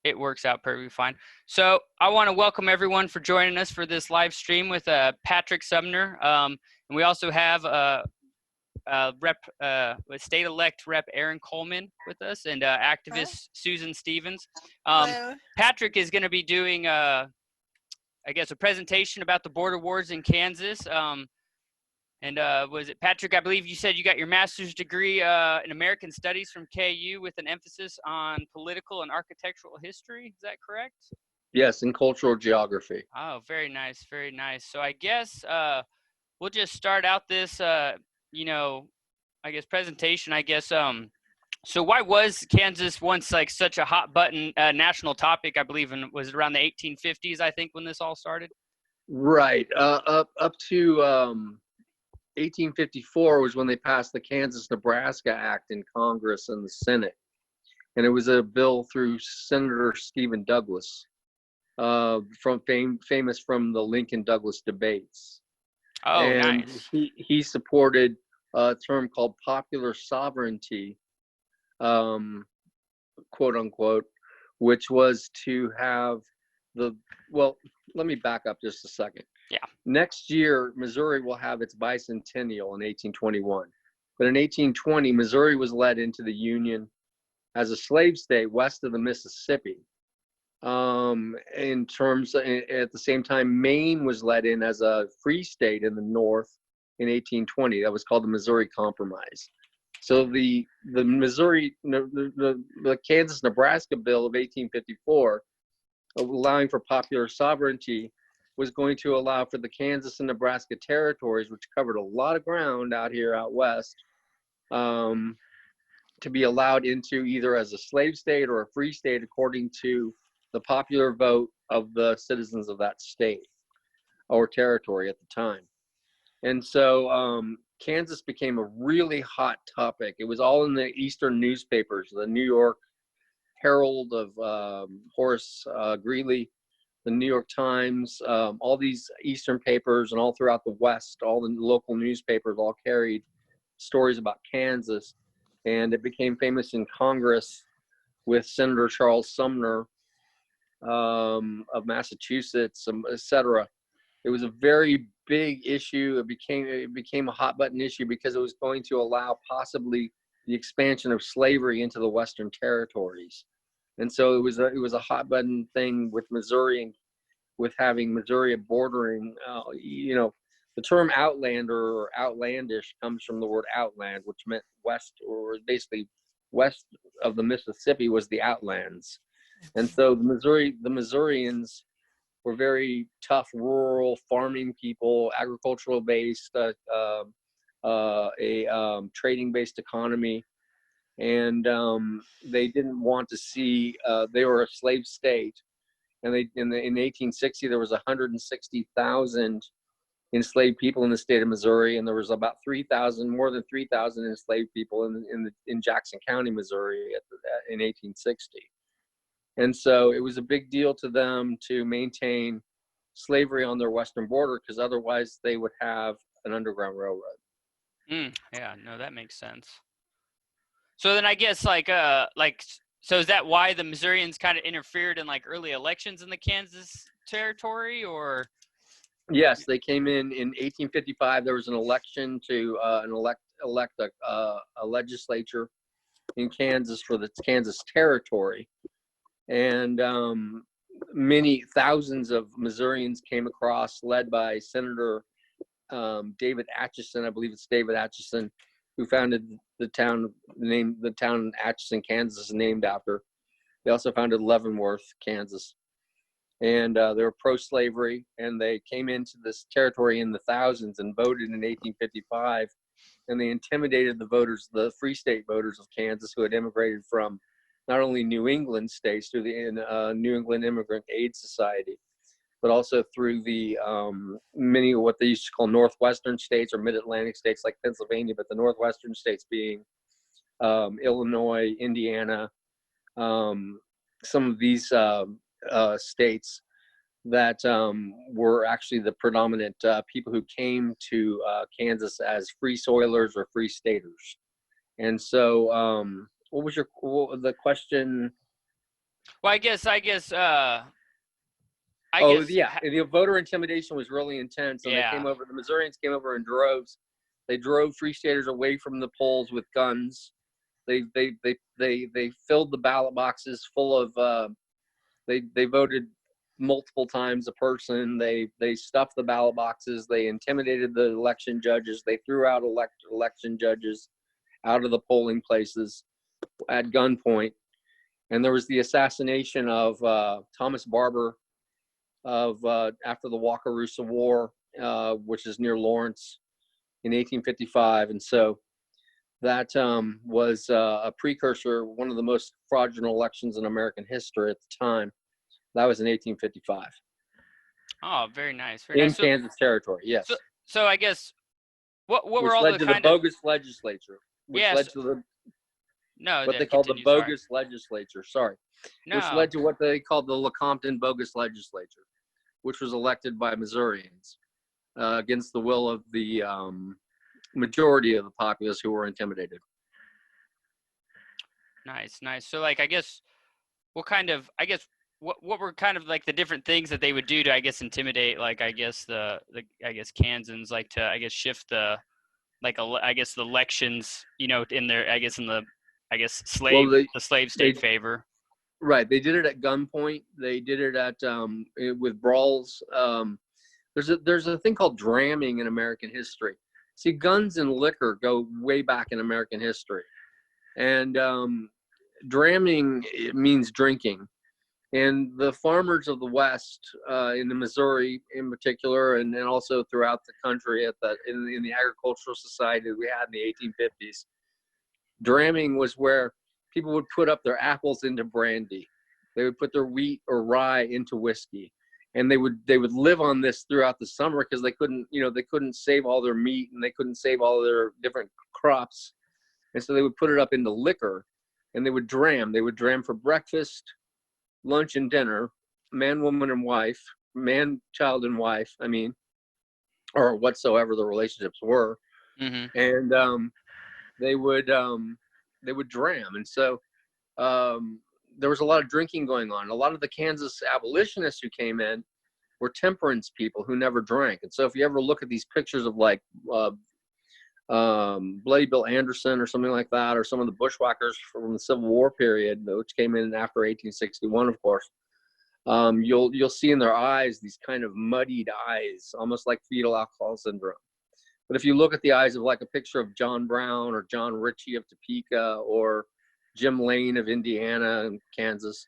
It works out perfectly fine. So I want to welcome everyone for joining us for this live stream with Patrick Sumner. And we also have state-elect Rep. Aaron Coleman with us and activist Susan Stevens. Patrick is going to be doing, I guess, a presentation about the border wars in Kansas. Was it Patrick? I believe you said you got your master's degree in American Studies from KU with an emphasis on political and architectural history. Is that correct? Yes, in cultural geography. Oh, very nice, very nice. So I guess we'll just start out this, presentation. So why was Kansas once like such a hot button national topic? I believe was it around the 1850s? I think when this all started. Right. Up to 1854 was when they passed the Kansas-Nebraska Act in Congress and the Senate. And it was a bill through Senator Stephen Douglas, famous from the Lincoln-Douglas debates. Oh, and nice. He supported a term called popular sovereignty, quote unquote, which was to have let me back up just a second. Yeah. Next year, Missouri will have its bicentennial in 1821. But in 1820, Missouri was led into the Union as a slave state west of the Mississippi. At the same time, Maine was led in as a free state in the North in 1820. That was called the Missouri Compromise. So the Kansas-Nebraska Bill of 1854, allowing for popular sovereignty, was going to allow for the Kansas and Nebraska territories, which covered a lot of ground out west, to be allowed into either as a slave state or a free state according to the popular vote of the citizens of that state or territory at the time. And so Kansas became a really hot topic. It was all in the Eastern newspapers, the New York Herald of Horace Greeley, the New York Times, all these Eastern papers, and all throughout the West, all the local newspapers all carried stories about Kansas. And it became famous in Congress with Senator Charles Sumner of Massachusetts, etc. It was a very big issue. It became a hot button issue because it was going to allow possibly the expansion of slavery into the Western territories. And so it was a hot button thing with Missouri, and with having Missouri bordering, the term outlander or outlandish comes from the word outland, which meant west, or basically west of the Mississippi was the outlands. And so the Missourians were very tough, rural, farming people, agricultural based, trading-based economy. And they didn't want to see, they were a slave state. And in 1860, there was 160,000 enslaved people in the state of Missouri, and there was about more than 3,000 enslaved people in Jackson County, Missouri, in 1860. And so it was a big deal to them to maintain slavery on their western border, because otherwise they would have an underground railroad. Yeah, no, that makes sense. So then I guess so is that why the Missourians kind of interfered in like early elections in the Kansas territory, or? Yes, they came in 1855. There was an election to elect a legislature in Kansas for the Kansas territory, and many thousands of Missourians came across, led by Senator David Atchison. I believe it's David Atchison, who founded the town Atchison, Kansas is named after. They also founded Leavenworth, Kansas. And they were pro-slavery, and they came into this territory in the thousands and voted in 1855. And they intimidated the voters, the free state voters of Kansas, who had immigrated from not only New England states through the New England Immigrant Aid Society, but also through the many of what they used to call Northwestern states or Mid-Atlantic states like Pennsylvania, but the Northwestern states being Illinois, Indiana, some of these states that were actually the predominant people who came to Kansas as free soilers or free staters. And so what was the question? Well, I guess. Yeah, the voter intimidation was really intense, and Yeah. the Missourians came over in droves. They drove Free Staters away from the polls with guns. They filled the ballot boxes full of. They voted multiple times a person. They stuffed the ballot boxes. They intimidated the election judges. They threw out election judges out of the polling places at gunpoint. And there was the assassination of Thomas Barber after the Wakarusa War, which is near Lawrence in 1855. And so that was a precursor, one of the most fraudulent elections in American history at the time. That was in 1855. Oh, very nice. Very In nice. Kansas territory, yes. So I guess what which were all led the to kind the of bogus legislature, which yes? led to No, what they then called the continue. Sorry. bogus legislature. Sorry, which No. led to what they called the Lecompton bogus legislature, which was elected by Missourians against the will of the majority of the populace who were intimidated. Nice, nice. So like, I guess what were kind of like the different things that they would do to, I guess, intimidate, like, I guess the Kansans, like to, I guess, shift the, like, I guess the elections, in their, the slave state favor. Right. They did it at gunpoint. They did it at with brawls. There's a thing called dramming in American history. See, guns and liquor go way back in American history, and dramming, it means drinking. And the farmers of the West, in the Missouri in particular, and also throughout the country in the agricultural society that we had in the 1850s, dramming was where people would put up their apples into brandy. They would put their wheat or rye into whiskey, and they would live on this throughout the summer because they couldn't save all their meat and they couldn't save all their different crops, and so they would put it up into liquor, and they would dram. They would dram for breakfast, lunch, and dinner, man, woman, and wife, man, child, and wife. I mean, or whatsoever the relationships were, and they would dram, and so there was a lot of drinking going on. A lot of the Kansas abolitionists who came in were temperance people who never drank, and so if you ever look at these pictures of like Bloody Bill Anderson or something like that, or some of the bushwhackers from the Civil War period, which came in after 1861, of course, you'll see in their eyes these kind of muddied eyes, almost like fetal alcohol syndrome. But if you look at the eyes of like a picture of John Brown or John Ritchie of Topeka or Jim Lane of Indiana and Kansas,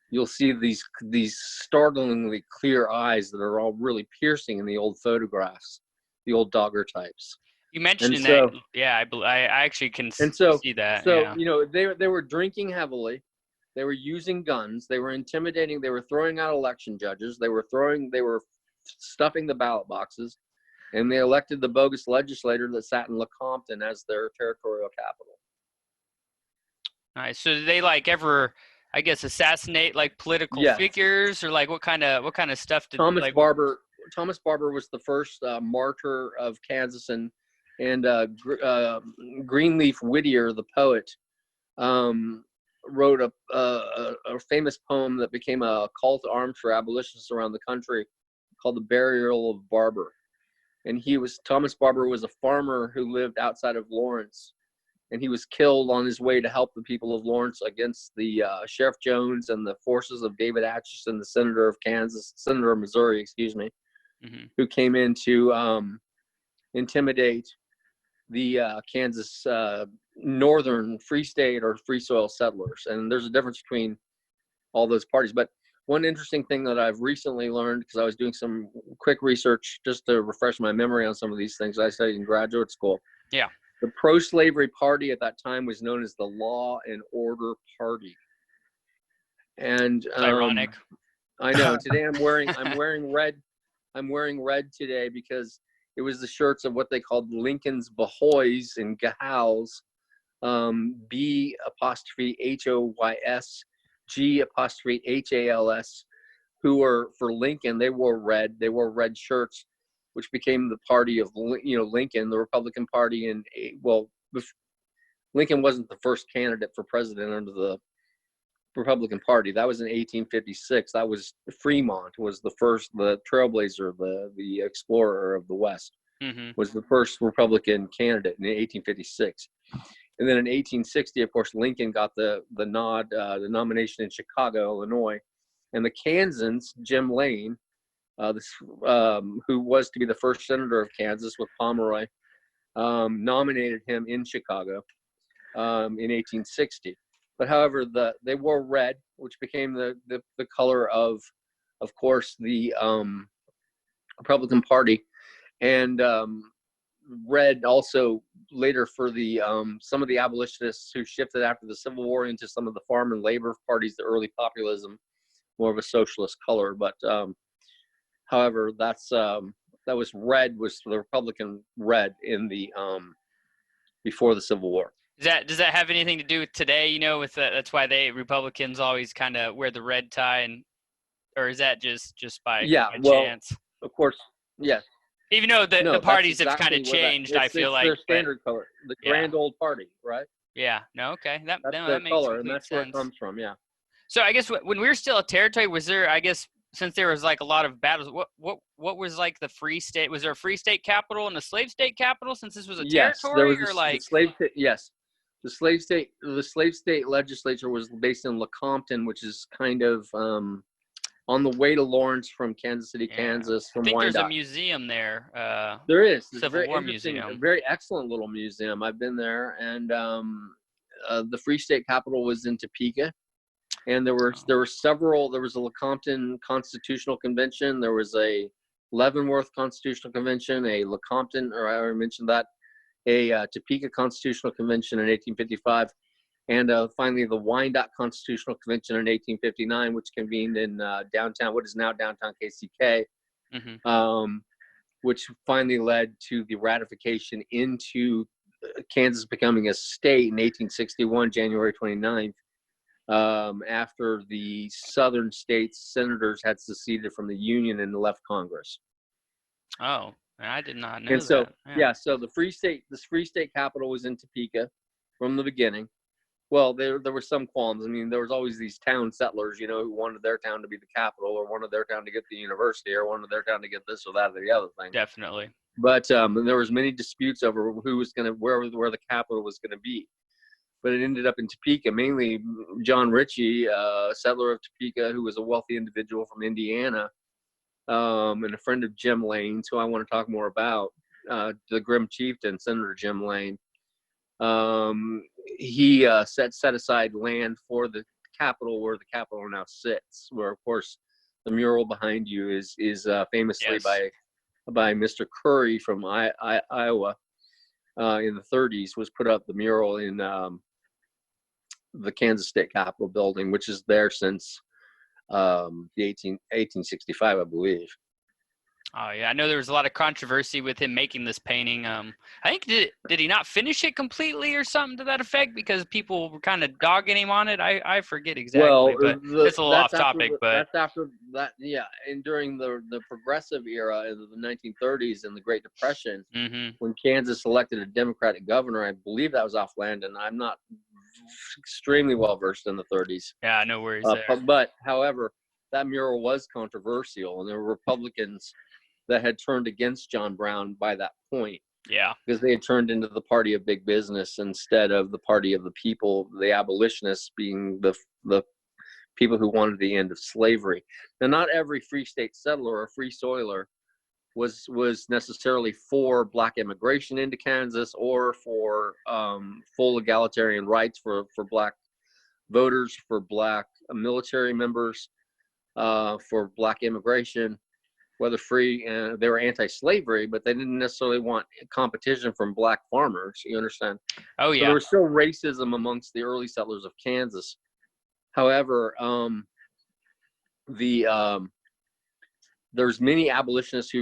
you'll see these startlingly clear eyes that are all really piercing in the old photographs, the old daguerreotypes. You mentioned that, yeah, I actually can see that. So, yeah. They were drinking heavily. They were using guns. They were intimidating. They were throwing out election judges. They were stuffing the ballot boxes, and they elected the bogus legislator that sat in Lecompton as their territorial capital. Nice. So did they ever, I guess, assassinate political figures, or what kind of stuff did Thomas Barber was the first martyr of Kansas, and Greenleaf Whittier, the poet, wrote a famous poem that became a call to arms for abolitionists around the country called The Burial of Barber. And Thomas Barber was a farmer who lived outside of Lawrence, and he was killed on his way to help the people of Lawrence against the Sheriff Jones and the forces of David Atchison, the senator of Missouri, who came in to intimidate the Kansas northern free state or free soil settlers. And there's a difference between all those parties. But one interesting thing that I've recently learned, because I was doing some quick research just to refresh my memory on some of these things I studied in graduate school. Yeah. The pro-slavery party at that time was known as the Law and Order Party. And it's ironic. I know. Today I'm wearing red. I'm wearing red today because it was the shirts of what they called Lincoln's Bahoys and Gahals, B''Hoys, G''Hals, who were for Lincoln. They wore red. They wore red shirts, which became the party of Lincoln, the Republican Party. And Lincoln wasn't the first candidate for president under the Republican Party. That was in 1856. That was Fremont was the trailblazer, the explorer of the West, was the first Republican candidate in 1856. And then in 1860, of course, Lincoln got the nod, the nomination in Chicago, Illinois, and the Kansans, Jim Lane, who was to be the first senator of Kansas with Pomeroy, nominated him in Chicago in 1860. But however, they wore red, which became the color of course, the Republican Party, and red also later for the some of the abolitionists who shifted after the Civil War into some of the farm and labor parties, the early populism, more of a socialist color. But however, that was red, was the Republican red in the before the Civil War. Does that have anything to do with today? You know, with that's why Republicans always kind of wear the red tie, or is that just by chance? Of course, yes. Even though the parties have kind of changed, I feel like their standard color, the Grand Old Party, right? Yeah. No. Okay. That makes color, and that's sense. where it comes from. Yeah. So I guess when we were still a territory, was there? I guess since there was like a lot of battles, what was like the free state? Was there a free state capital and a slave state capital? Since this was a territory, there was the slave state. Yes. The slave state legislature was based in Lecompton, which is kind of on the way to Lawrence from Kansas City, Kansas. From I think Wyandotte. There's a museum there. There is. It's Civil a very War interesting, museum. a very excellent little museum. I've been there, and the Free State Capitol was in Topeka, and there were several. There was a Lecompton Constitutional Convention. There was a Leavenworth Constitutional Convention, a Lecompton, or I already mentioned that, a Topeka Constitutional Convention in 1855, and finally the Wyandotte Constitutional Convention in 1859, which convened in downtown, what is now downtown KCK, which finally led to the ratification into Kansas becoming a state in 1861, January 29th, after the southern states' senators had seceded from the Union and left Congress. Oh. I did not know and so, that. So the Free State capital was in Topeka from the beginning. Well, there were some qualms. I mean, there was always these town settlers, who wanted their town to be the capital, or wanted their town to get the university, or wanted their town to get this or that or the other thing. Definitely. But there was many disputes over who was where the capital was going to be. But it ended up in Topeka, mainly John Ritchie, settler of Topeka, who was a wealthy individual from Indiana, and a friend of Jim Lane's, who I want to talk more about, the Grim Chieftain, Senator Jim Lane. He set aside land for the Capitol, where the Capitol now sits, where, of course, the mural behind you is famously by Mr. Curry from Iowa in the 30s, was put up the mural in the Kansas State Capitol building, which is there since the 1865, I believe. Oh yeah, I know there was a lot of controversy with him making this painting. I think did he not finish it completely or something to that effect, because people were kind of dogging him on it? I forget exactly, but it's a little off topic. But that's after that, yeah. And during the progressive era in the 1930s and the Great Depression, when Kansas elected a Democratic governor, I believe that was off Landon. I'm not extremely well versed in the 30s. Yeah, no worries there. But however, that mural was controversial, and there were Republicans that had turned against John Brown by that point. Yeah. Because they had turned into the party of big business instead of the party of the people, the abolitionists being the people who wanted the end of slavery. Now, not every free state settler or free soiler was necessarily for black immigration into Kansas, or for full egalitarian rights for black voters, for black military members, for black immigration, whether free. They were anti-slavery, but they didn't necessarily want competition from black farmers. You understand? Oh yeah. So there was still racism amongst the early settlers of Kansas. However, there's many abolitionists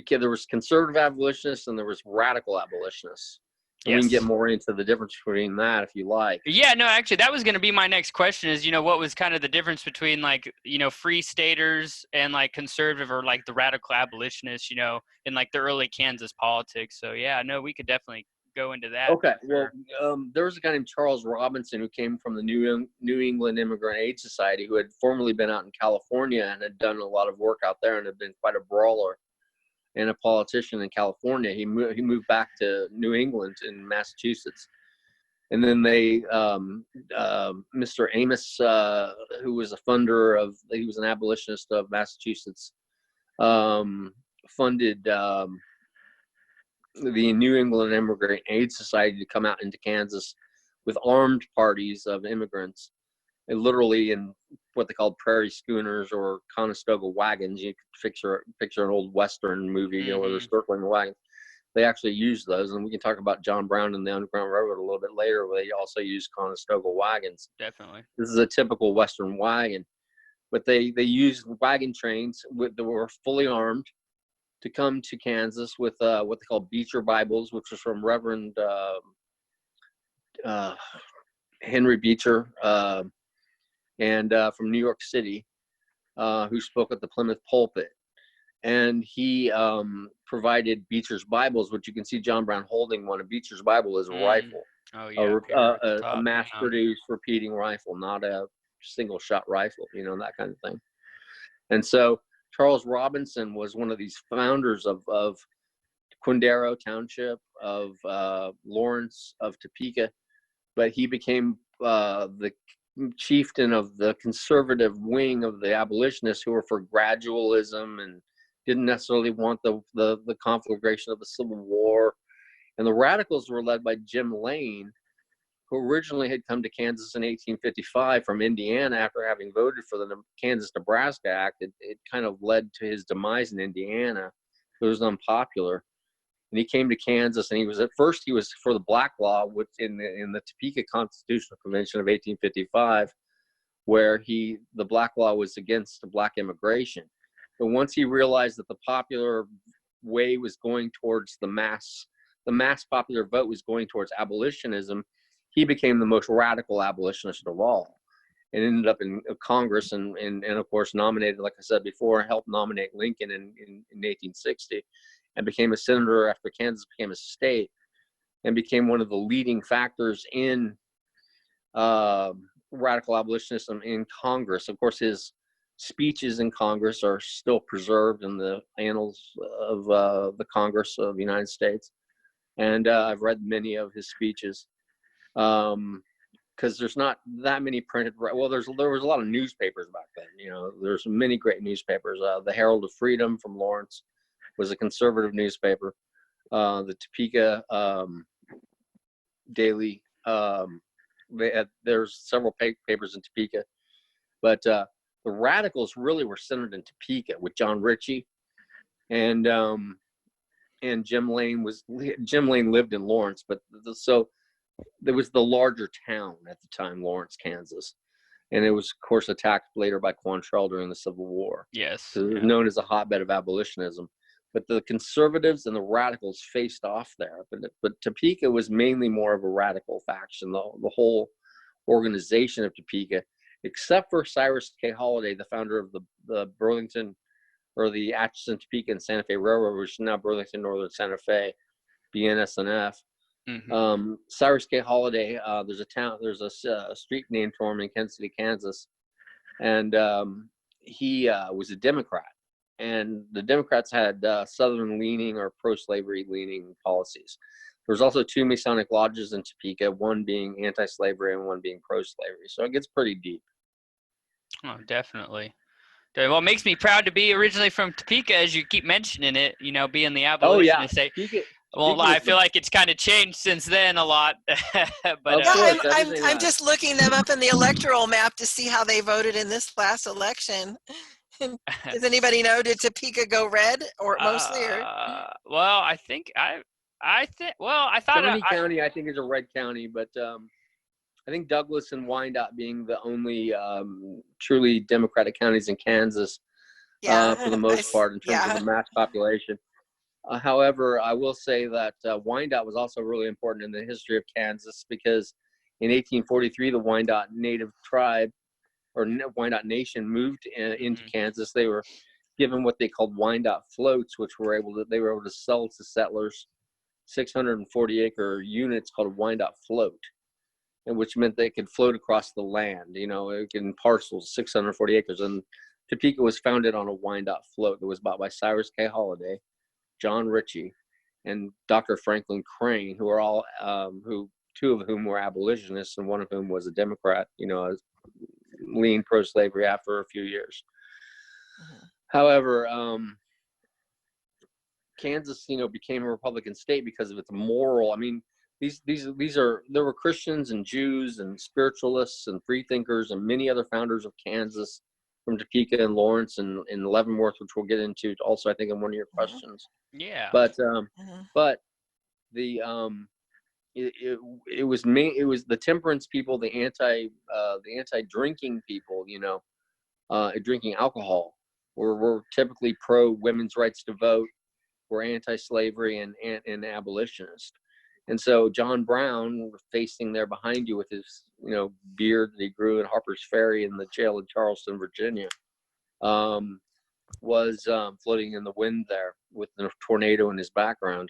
there was conservative abolitionists and there was radical abolitionists. And we can get more into the difference between that if you like. Yeah, no, actually, that was going to be my next question is, what was kind of the difference between, like, free staters and, like, conservative or, like, the radical abolitionists, in, like, the early Kansas politics. So, yeah, no, we could definitely go into that. Okay. Well, there was a guy named Charles Robinson who came from the New England Immigrant Aid Society, who had formerly been out in California and had done a lot of work out there and had been quite a brawler and a politician in California. He moved back to New England in Massachusetts. And then Mr. Amos, who was he was an abolitionist of Massachusetts, funded the New England Immigrant Aid Society to come out into Kansas with armed parties of immigrants, and literally in what they called prairie schooners or Conestoga wagons. You could picture an old Western movie, where they're circling the wagons. They actually used those, and we can talk about John Brown and the Underground Railroad a little bit later, where they also used Conestoga wagons. Definitely. This is a typical Western wagon, but they used wagon trains that were fully armed to come to Kansas with what they call Beecher Bibles, which was from Reverend Henry Beecher, and from New York City, who spoke at the Plymouth pulpit. And he provided Beecher's Bibles, which you can see John Brown holding one. A Beecher's Bible is a rifle, a mass-produced repeating rifle, not a single-shot rifle, that kind of thing. And so Charles Robinson was one of these founders of Quindaro Township, of Lawrence, of Topeka, but he became the chieftain of the conservative wing of the abolitionists, who were for gradualism and didn't necessarily want the conflagration of the Civil War. And the radicals were led by Jim Lane, who originally had come to Kansas in 1855 from Indiana after having voted for the Kansas-Nebraska Act. It kind of led to his demise in Indiana. It was unpopular. And he came to Kansas, and he was for the Black Law in the Topeka Constitutional Convention of 1855, where the Black Law was against Black immigration. But once he realized that the popular way was going towards the mass popular vote was going towards abolitionism, he became the most radical abolitionist of all, and ended up in Congress and of course nominated, like I said before, helped nominate Lincoln in 1860, and became a senator after Kansas became a state, and became one of the leading factors in radical abolitionism in Congress. Of course, his speeches in Congress are still preserved in the annals of the Congress of the United States, and I've read many of his speeches. Because there's not that many printed. Well, there was a lot of newspapers back then. There's many great newspapers. The Herald of Freedom from Lawrence was a conservative newspaper. The Topeka Daily. There's several papers in Topeka, but the radicals really were centered in Topeka with John Ritchie, and Jim Lane lived in Lawrence, but so there was the larger town at the time, Lawrence, Kansas, and it was, of course, attacked later by Quantrell during the Civil War. Yes, so it was known as a hotbed of abolitionism. But the conservatives and the radicals faced off there. But Topeka was mainly more of a radical faction. The whole organization of Topeka, except for Cyrus K. Holliday, the founder of the Burlington, or the Atchison, Topeka, and Santa Fe Railroad, which is now Burlington Northern Santa Fe, BNSF. Mm-hmm. Cyrus K. Holliday, there's a street named for him in Kansas City, Kansas, and he was a Democrat, and the Democrats had Southern leaning or pro-slavery leaning policies. There was also two Masonic lodges in Topeka, one being anti-slavery and one being pro-slavery, so it gets pretty deep. Oh, definitely. Well, it makes me proud to be originally from Topeka, as you keep mentioning it, being the abolitionist. Oh, yeah. I won't lie, I feel like it's kind of changed since then a lot. But I'm just looking them up in the electoral map to see how they voted in this last election. Does anybody know, did Topeka go red or mostly? Well, I think Shawnee County, I think, is a red county, but I think Douglas and Wyandotte being the only truly Democratic counties in Kansas, for the most part, in terms of the mass population. However, I will say that Wyandotte was also really important in the history of Kansas, because in 1843, the Wyandotte Native tribe, or Wyandotte Nation, moved into Kansas. They were given what they called Wyandotte floats, which they were able to sell to settlers 640-acre units called Wyandotte Float, and which meant they could float across the land, in parcels, 640 acres. And Topeka was founded on a Wyandotte Float that was bought by Cyrus K. Holliday, John Ritchie, and Dr. Franklin Crane, who are all, two of whom were abolitionists, and one of whom was a Democrat, lean pro-slavery after a few years. However, Kansas, became a Republican state because of its moral. I mean, there were Christians and Jews and spiritualists and free thinkers and many other founders of Kansas, from Topeka and Lawrence and Leavenworth, which we'll get into also, I think, in one of your questions. Yeah. But the it was the temperance people, the anti-drinking people, drinking alcohol, were typically pro women's rights to vote, were anti-slavery and abolitionist. And so John Brown, facing there behind you with his, beard that he grew in Harper's Ferry in the jail in Charleston, Virginia, was floating in the wind there with the tornado in his background.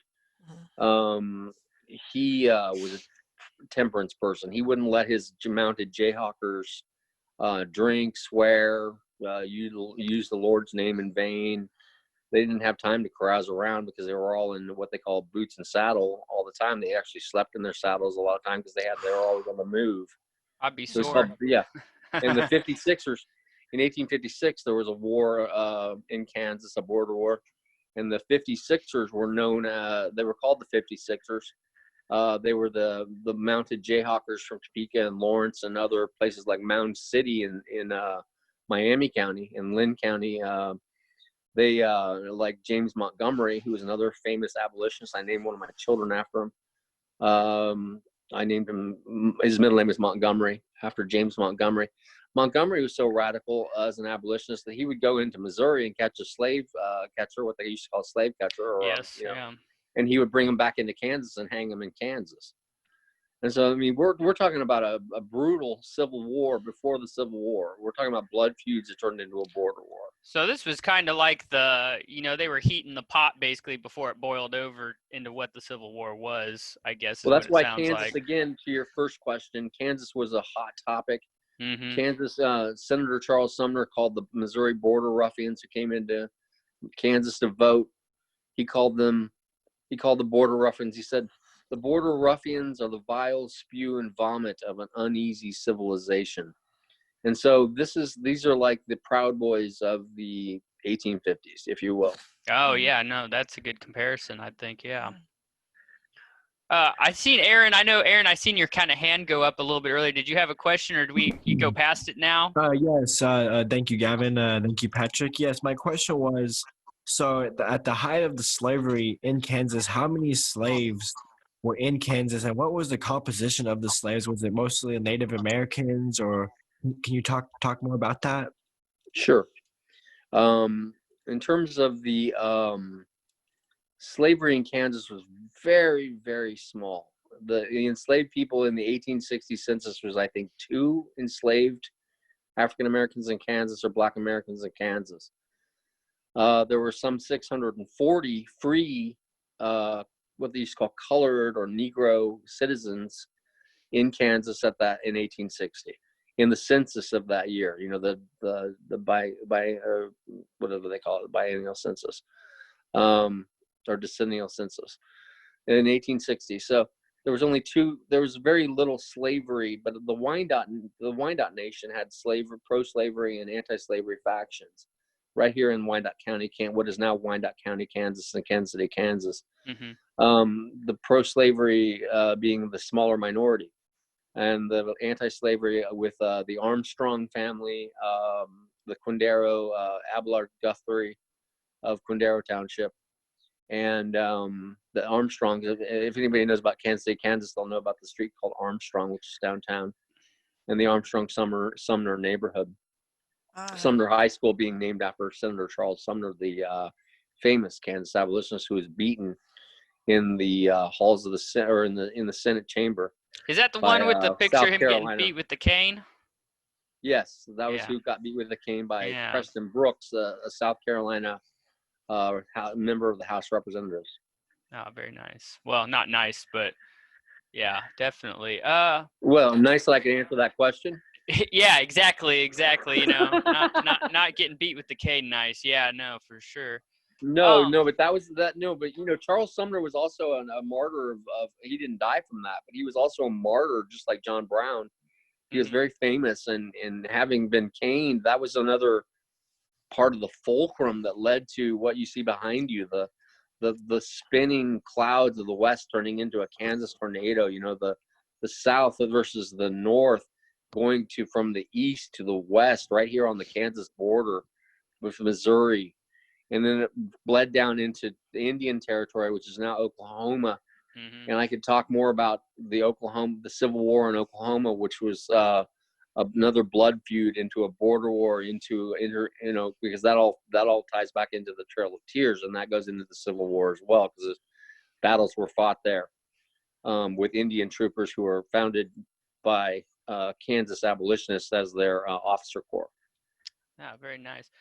He was a temperance person. He wouldn't let his mounted Jayhawkers drink, swear, use the Lord's name in vain. They didn't have time to carouse around because they were all in what they call boots and saddle all the time. They actually slept in their saddles a lot of time because they were always on the move. I'd be So sore. And the 56ers, in 1856, there was a war in Kansas, a border war. And the 56ers were known, they were called the 56ers. They were the mounted Jayhawkers from Topeka and Lawrence and other places like Mound City in Miami County and Lynn County. They like James Montgomery, who was another famous abolitionist. I named one of my children after him. I named him, his middle name is Montgomery, after James Montgomery. Montgomery was so radical as an abolitionist that he would go into Missouri and catch a slave catcher, what they used to call a slave catcher. And he would bring them back into Kansas and hang them in Kansas. And so, I mean, we're talking about a brutal civil war before the Civil War. We're talking about blood feuds that turned into a border war. So this was kind of like they were heating the pot basically before it boiled over into what the Civil War was, I guess. Well, that's why Kansas, again, to your first question, Kansas was a hot topic. Mm-hmm. Kansas, Senator Charles Sumner called the Missouri border ruffians who came into Kansas to vote. He called the border ruffians. He said, "The border ruffians are the vile spew and vomit of an uneasy civilization." And so these are like the Proud Boys of the 1850s, if you will. Oh yeah, no, that's a good comparison, I think. Yeah. I seen Aaron. I know Aaron. I seen your kind of hand go up a little bit earlier. Did you have a question, or you go past it now? Yes. Thank you, Gavin. Thank you, Patrick. Yes, my question was: so at the height of the slavery in Kansas, how many slaves were in Kansas, and what was the composition of the slaves? Was it mostly Native Americans, or can you talk more about that? Sure. In terms of the slavery in Kansas was very, very small. The enslaved people in the 1860 census was, I think, 2 enslaved African Americans in Kansas or Black Americans in Kansas. There were some 640 free, what they used to call colored or Negro citizens in Kansas in 1860. In the census of that year, the whatever they call it, biennial census, or decennial census in 1860. So there was very little slavery, but the Wyandotte Nation had pro-slavery and anti-slavery factions right here in Wyandotte County, what is now Wyandotte County, Kansas, and Kansas City, Kansas. Mm-hmm. The pro-slavery being the smaller minority, and the anti-slavery with the Armstrong family, the Quindaro, Abelard Guthrie of Quindaro Township, and the Armstrongs. If anybody knows about Kansas City, Kansas, they'll know about the street called Armstrong, which is downtown, and the Armstrong Sumner neighborhood. Sumner High School being named after Senator Charles Sumner, the famous Kansas abolitionist who was beaten in the halls of the Senate, or in the Senate chamber. Is that the one with the picture of him getting beat with the cane? Yes, that was who got beat with the cane by Preston Brooks, a South Carolina member of the House of Representatives. Oh, very nice. Well, not nice, but yeah, definitely. Well, nice that I can answer that question. Yeah, exactly. You know, not getting beat with the K nice. Yeah, no, for sure. No, but that was that. No, but Charles Sumner was also a martyr of. He didn't die from that, but he was also a martyr, just like John Brown. He was very famous, and having been caned, that was another part of the fulcrum that led to what you see behind you, the spinning clouds of the west turning into a Kansas tornado. The south versus the north, going to from the east to the west, right here on the Kansas border with Missouri. And then it bled down into the Indian Territory, which is now Oklahoma. And I could talk more about the Civil War in Oklahoma, which was another blood feud into a border war, because that all ties back into the Trail of Tears, and that goes into the Civil War as well, because battles were fought there with Indian troopers who were founded by Kansas abolitionists as their officer corps. Yeah, very nice.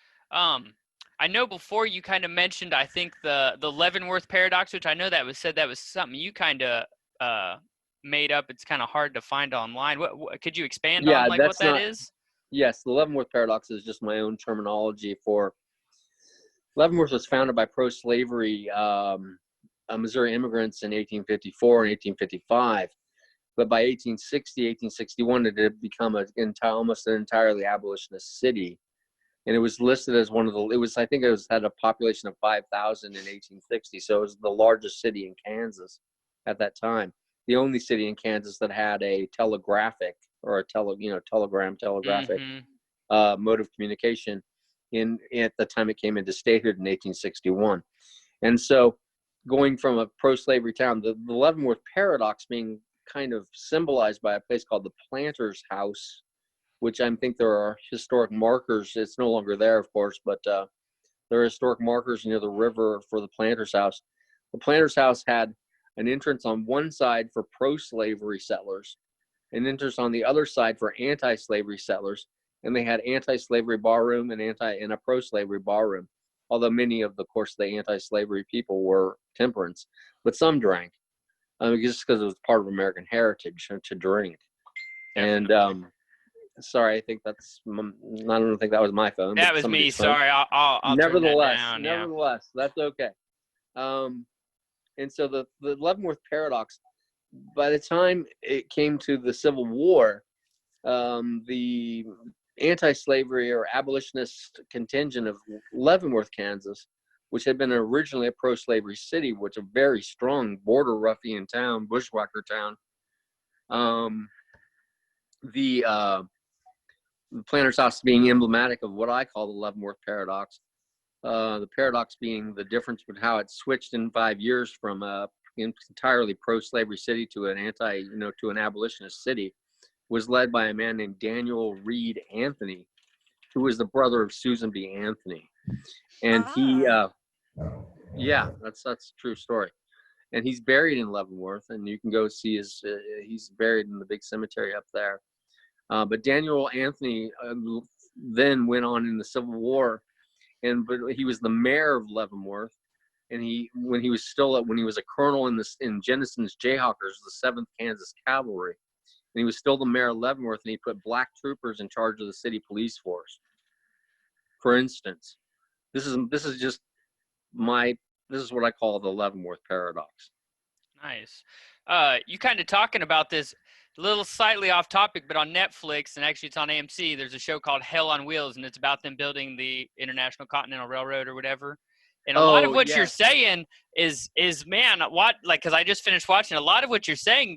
I know before you kind of mentioned, I think the Leavenworth Paradox, which I know that was something you kind of made up. It's kind of hard to find online. What could you expand on what that is? Yes, the Leavenworth Paradox is just my own terminology for. Leavenworth was founded by pro-slavery Missouri immigrants in 1854 and 1855. But by 1860, 1861, it had become almost an entirely abolitionist city. And it was listed as had a population of 5,000 in 1860. So it was the largest city in Kansas at that time. The only city in Kansas that had a telegraphic or a telegraphic mode of communication at the time it came into statehood in 1861. And so going from a pro-slavery town, the Leavenworth Paradox being kind of symbolized by a place called the Planter's House, which I think there are historic markers. It's no longer there, of course, but there are historic markers near the river for the Planter's House. The Planter's House had an entrance on one side for pro-slavery settlers, an entrance on the other side for anti-slavery settlers, and they had anti-slavery barroom and a pro-slavery barroom. Although many of the anti-slavery people were temperance, but some drank, just because it was part of American heritage to drink. And sorry, I think I don't think that was my phone. That was me. Sorry, I'll nevertheless, turn that down, that's okay. And so the Leavenworth Paradox, by the time it came to the Civil War, the anti-slavery or abolitionist contingent of Leavenworth, Kansas, which had been originally a pro-slavery city, which a very strong border ruffian town, bushwhacker town. The Planter's House being emblematic of what I call the Leavenworth Paradox. The paradox being the difference between how it switched in 5 years from an entirely pro-slavery city to an abolitionist city, was led by a man named Daniel Reed Anthony, who was the brother of Susan B. Anthony. And that's a true story. And he's buried in Leavenworth, and you can go see he's buried in the big cemetery up there. But Daniel Anthony then went on in the Civil War, but he was the mayor of Leavenworth, and when he was a colonel in Jennison's Jayhawkers, the 7th Kansas Cavalry, and he was still the mayor of Leavenworth, and he put black troopers in charge of the city police force. For instance, this is what I call the Leavenworth Paradox. Nice. You kind of talking about this a little slightly off topic, but on Netflix, and actually it's on AMC, there's a show called Hell on Wheels, and it's about them building the International Continental Railroad or whatever. And a lot of what you're saying is man, because I just finished watching a lot of what you're saying,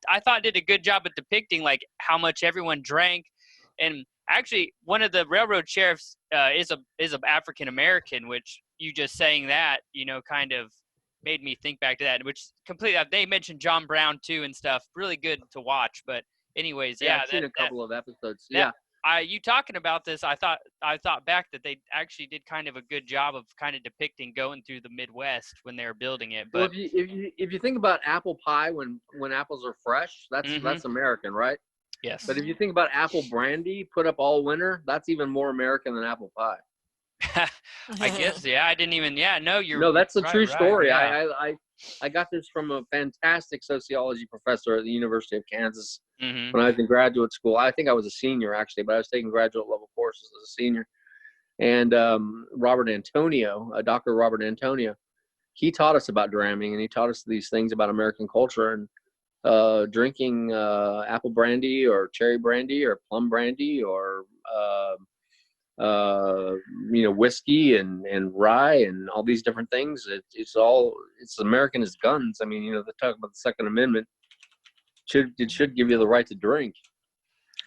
I thought did a good job at depicting like how much everyone drank. And actually one of the railroad sheriffs is a African American, which you just saying that, kind of made me think back to that, which completely, they mentioned John Brown too and stuff. Really good to watch. But anyways, I've seen a couple of episodes. You talking about this, I thought back that they actually did kind of a good job of kind of depicting going through the Midwest when they were building it. But if you think about apple pie when apples are fresh, that's American, right? Yes. But if you think about apple brandy put up all winter, that's even more American than apple pie. I guess, yeah. I didn't even. Yeah, no, No, that's a right, true story. Yeah. I got this from a fantastic sociology professor at the University of Kansas Mm-hmm. when I was in graduate school. I think I was a senior actually, but I was taking graduate level courses as a senior. And Robert Antonio, Dr. Robert Antonio, he taught us about Dramming, and he taught us these things about American culture and drinking apple brandy or cherry brandy or plum brandy or whiskey and rye and all these different things. It's American as guns. I mean, they talk about the Second Amendment. It should give you the right to drink.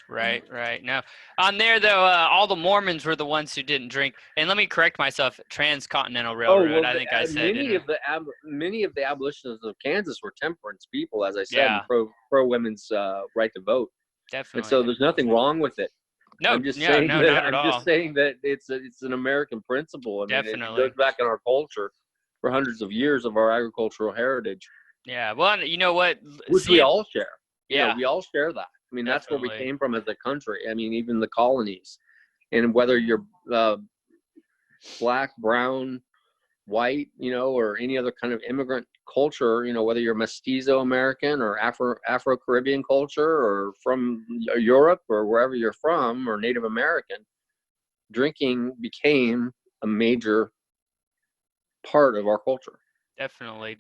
Right. Now, on there though, all the Mormons were the ones who didn't drink. And let me correct myself: Transcontinental Railroad. I think I said many of the abolitionists of Kansas were temperance people, as I said, Yeah. and pro women's right to vote. Definitely. And so there's nothing wrong with it. No, I'm just yeah, saying no, that, not at all. I'm just saying that it's an American principle. I mean, Definitely. it goes back in our culture for hundreds of years of our agricultural heritage. Yeah. Well, you know what? Which we all share. Yeah. We all share that. I mean, that's where we Definitely. came from as a country. I mean, even the colonies. And whether you're black, brown, white, or any other kind of immigrant culture, whether you're mestizo American or Afro-Caribbean culture or from Europe or wherever you're from or Native American, drinking became a major part of our culture. Definitely.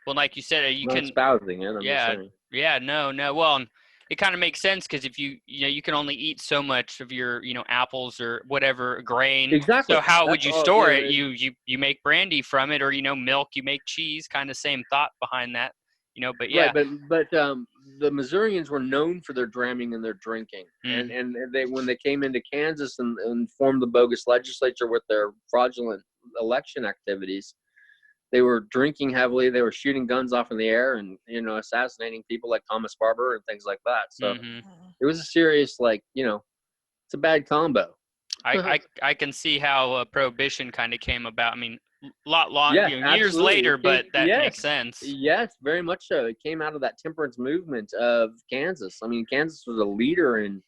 Well, like you said, you can espousing it. I'm just saying. Yeah, no. Well, it kind of makes sense because if you can only eat so much of your apples or whatever grain. Exactly. So how would you store it? You make brandy from it, or milk. You make cheese. Kind of same thought behind that. But yeah. Right, but the Missourians were known for their dramming and their drinking, and they when they came into Kansas and formed the bogus legislature with their fraudulent election activities, they were drinking heavily. They were shooting guns off in the air and assassinating people like Thomas Barber and things like that. So it was a serious it's a bad combo. I can see how prohibition kind of came about. I mean, years absolutely. later, but that makes sense. Yes, very much so. It came out of that temperance movement of Kansas. I mean, Kansas was a leader in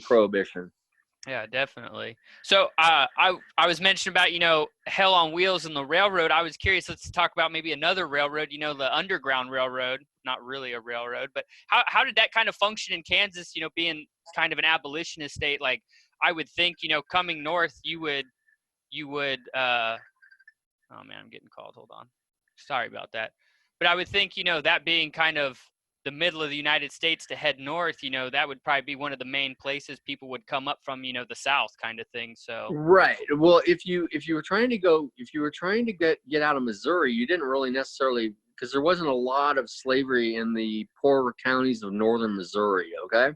prohibition. Yeah, definitely. So I was mentioning about Hell on Wheels and the railroad. I was curious. Let's talk about maybe another railroad. The Underground Railroad. Not really a railroad, but how did that kind of function in Kansas? Being kind of an abolitionist state, like I would think coming north, you would. Oh man, I'm getting called. Hold on. Sorry about that. But I would think, that being kind of the middle of the United States to head north, that would probably be one of the main places people would come up from, the South kind of thing. So right. Well, if you were trying to get out of Missouri, you didn't really necessarily, because there wasn't a lot of slavery in the poorer counties of northern Missouri. Okay.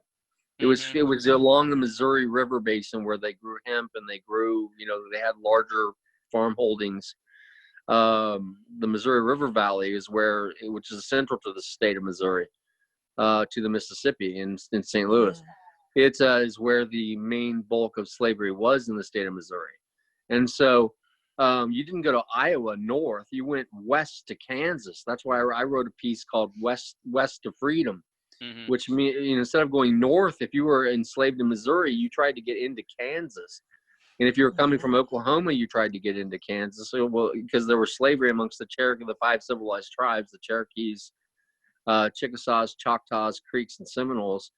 It was along the Missouri River basin where they grew hemp and they grew, they had larger farm holdings. The Missouri River Valley is which is central to the state of Missouri, to the Mississippi in St. Louis. It is where the main bulk of slavery was in the state of Missouri. And so you didn't go to Iowa north, you went west to Kansas. That's why I wrote a piece called West to Freedom. Which means instead of going north, if you were enslaved in Missouri, you tried to get into Kansas, and if you were coming from Oklahoma, you tried to get into Kansas. So, because there was slavery amongst the Cherokee, the 5 civilized tribes, the Cherokees, Chickasaws, Choctaws, Creeks, and Seminoles,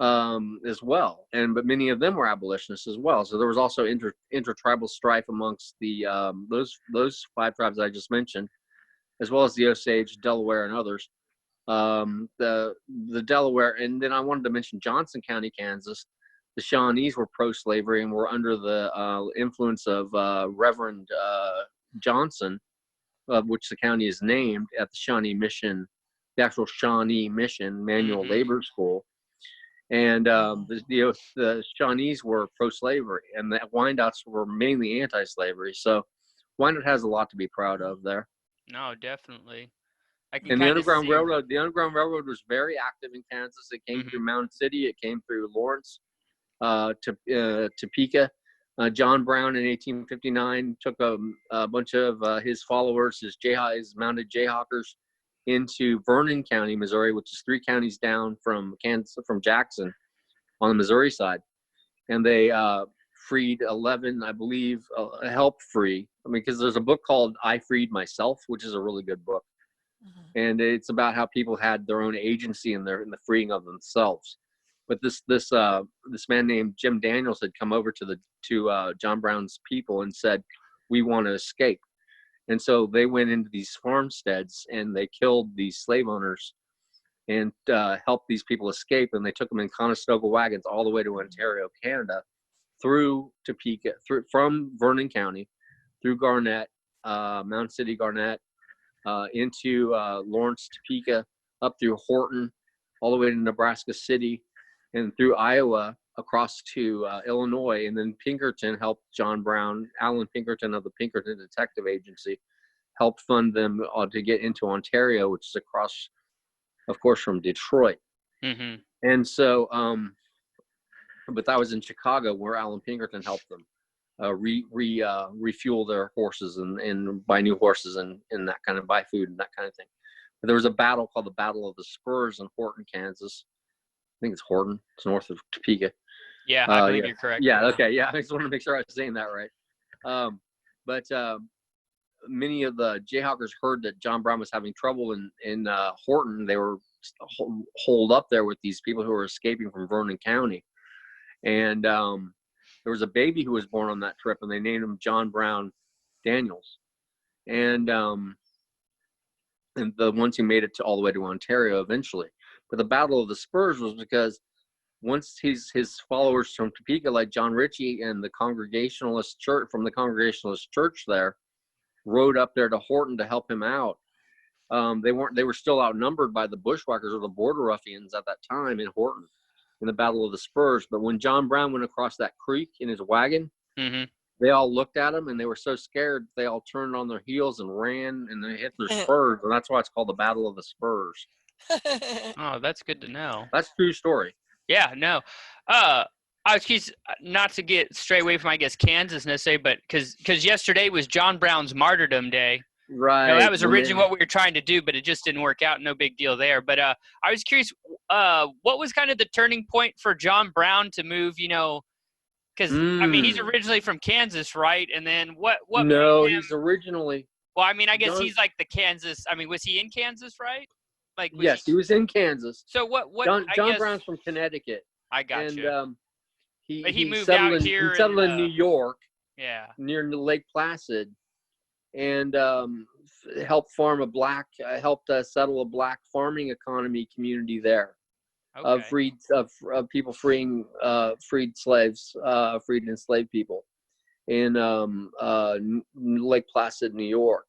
as well. But many of them were abolitionists as well. So there was also intertribal strife amongst the those 5 tribes I just mentioned, as well as the Osage, Delaware, and others. The Delaware, and then I wanted to mention Johnson County, Kansas. The Shawnees were pro-slavery and were under the influence of Reverend Johnson, of which the county is named, at the Shawnee Mission, the actual Shawnee Mission Manual Labor School. And the Shawnees were pro-slavery, and the Wyandottes were mainly anti-slavery. So Wyandotte has a lot to be proud of there. No, definitely. And the Underground Railroad was very active in Kansas. It came through Mound City. It came through Lawrence, Topeka. John Brown in 1859 took a bunch of his followers, his mounted Jayhawkers, into Vernon County, Missouri, which is 3 counties down from Jackson on the Missouri side. And they freed 11, I believe, helped free. I mean, because there's a book called I Freed Myself, which is a really good book. And it's about how people had their own agency in the freeing of themselves. But this man named Jim Daniels had come over to John Brown's people and said, "We want to escape." And so they went into these farmsteads and they killed these slave owners and helped these people escape. And they took them in Conestoga wagons all the way to Ontario, Canada, through Topeka, from Vernon County, through Garnett, Mound City, Garnett, into Lawrence, Topeka, up through Horton, all the way to Nebraska City, and through Iowa, across to Illinois. And then Pinkerton helped John Brown, Alan Pinkerton of the Pinkerton Detective Agency, helped fund them to get into Ontario, which is across, of course, from Detroit. And so, but that was in Chicago, where Alan Pinkerton helped them refuel their horses and buy new horses and that kind of, buy food and that kind of thing. But there was a battle called the Battle of the Spurs in Horton, Kansas. I think it's Horton. It's north of Topeka. Yeah, I believe you're correct. Yeah, okay, yeah. I just want to make sure I was saying that right. But many of the Jayhawkers heard that John Brown was having trouble in Horton. They were holed up there with these people who were escaping from Vernon County. And there was a baby who was born on that trip, and they named him John Brown Daniels. And the ones who made it all the way to Ontario eventually. But the Battle of the Spurs was because once his followers from Topeka, like John Ritchie and the Congregationalist Church, from the Congregationalist Church there, rode up there to Horton to help him out. They were still outnumbered by the bushwhackers or the border ruffians at that time in Horton in the Battle of the Spurs. But when John Brown went across that creek in his wagon, they all looked at him and they were so scared they all turned on their heels and ran, and they hit their spurs, and that's why it's called the Battle of the Spurs. Oh, that's good to know. That's a true story. Yeah, no. I was not to get stray away from, I guess, Kansas necessarily, but because yesterday was John Brown's Martyrdom Day. Right. That was originally what we were trying to do, but it just didn't work out. No big deal there. But I was curious, what was kind of the turning point for John Brown to move, because, I mean, he's originally from Kansas, right? And then what No, made him, he's originally. well, I mean, I guess he's like the Kansas. I mean, was he in Kansas, right? Like, Yes, he was in Kansas. So what John Brown's from Connecticut. I got you. And he moved out here. He settled in New York. Yeah. Near Lake Placid, and helped settle a black farming economy community there. Okay. Of people freeing freed slaves, freed enslaved people in Lake Placid, New York.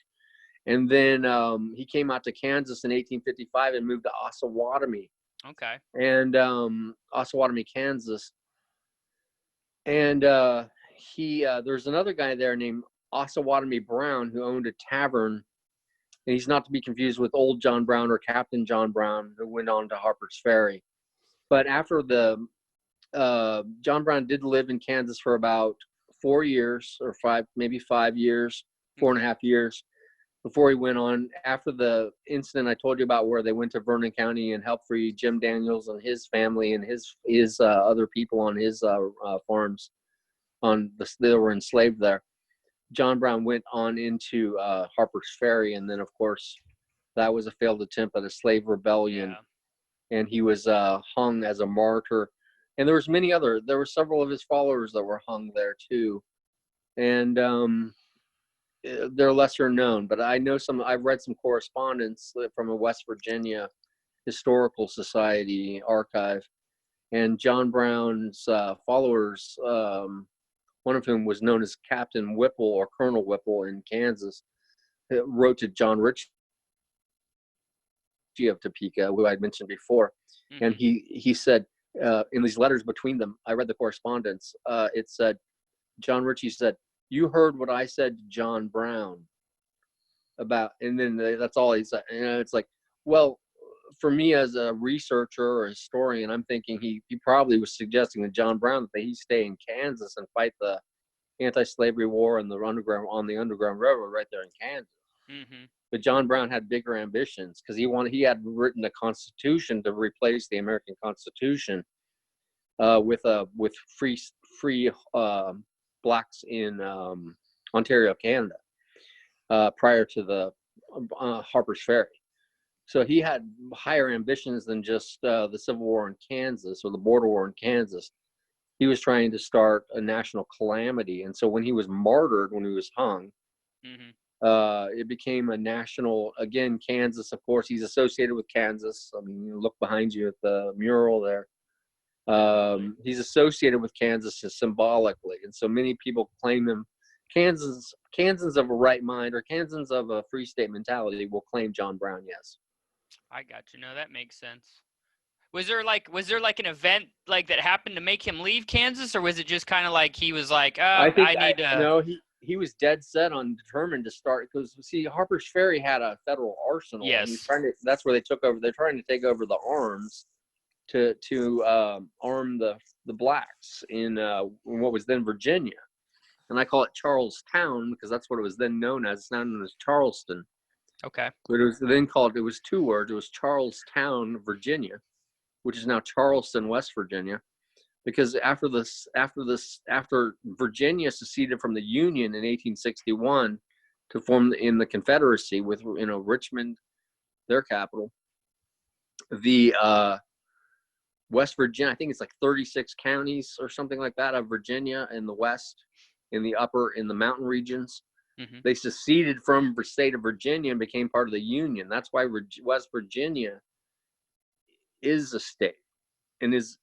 And then he came out to Kansas in 1855 and moved to Osawatomie. Okay. And Osawatomie, Kansas. And there's another guy there named Osawatomie Brown who owned a tavern. And he's not to be confused with Old John Brown or Captain John Brown, who went on to Harper's Ferry. But after John Brown did live in Kansas for about 4 years or 5 years, 4.5 years, before he went on. After the incident I told you about, where they went to Vernon County and helped free Jim Daniels and his family and his other people on his farms, they were enslaved there. John Brown went on into Harper's Ferry, and then of course that was a failed attempt at a slave rebellion, and he was hung as a martyr. And there were several of his followers that were hung there too, and they're lesser known. But I know I've read some correspondence from a West Virginia Historical Society archive, and John Brown's followers, one of whom was known as Captain Whipple or Colonel Whipple in Kansas, wrote to John Ritchie of Topeka, who I'd mentioned before. And he said, in these letters between them, I read the correspondence, it said, John Ritchie said, "You heard what I said to John Brown about," and then that's all he said. It's like, well, for me as a researcher or a historian, I'm thinking he probably was suggesting to John Brown that he stay in Kansas and fight the anti-slavery war and the Underground Railroad right there in Kansas. But John Brown had bigger ambitions, because he had written a constitution to replace the American Constitution with free blacks in Ontario, Canada, prior to the Harper's Ferry. So he had higher ambitions than just the Civil War in Kansas or the border war in Kansas. He was trying to start a national calamity. And so when he was martyred, when he was hung, it became a national, again, Kansas, of course, he's associated with Kansas. I mean, you look behind you at the mural there. He's associated with Kansas symbolically. And so many people claim him. Kansans of a right mind or Kansans of a free state mentality will claim John Brown, yes. I got you. No, that makes sense. Was there like an event like that happened to make him leave Kansas, or was it just kind of like he was like, I need to? No, he was dead set on determined to start, because see, Harper's Ferry had a federal arsenal. Yes. And that's where they took over. They're trying to take over the arms to arm the blacks in what was then Virginia, and I call it Charlestown because that's what it was then known as. It's now known as Charleston. Okay. But it was then called. It was two words. It was Charlestown, Virginia, which is now Charleston, West Virginia, because after Virginia seceded from the Union in 1861 to form in the Confederacy with Richmond, their capital, the West Virginia, I think it's like 36 counties or something like that of Virginia in the West, in the mountain regions. They seceded from the state of Virginia and became part of the Union. That's why West Virginia is a state and is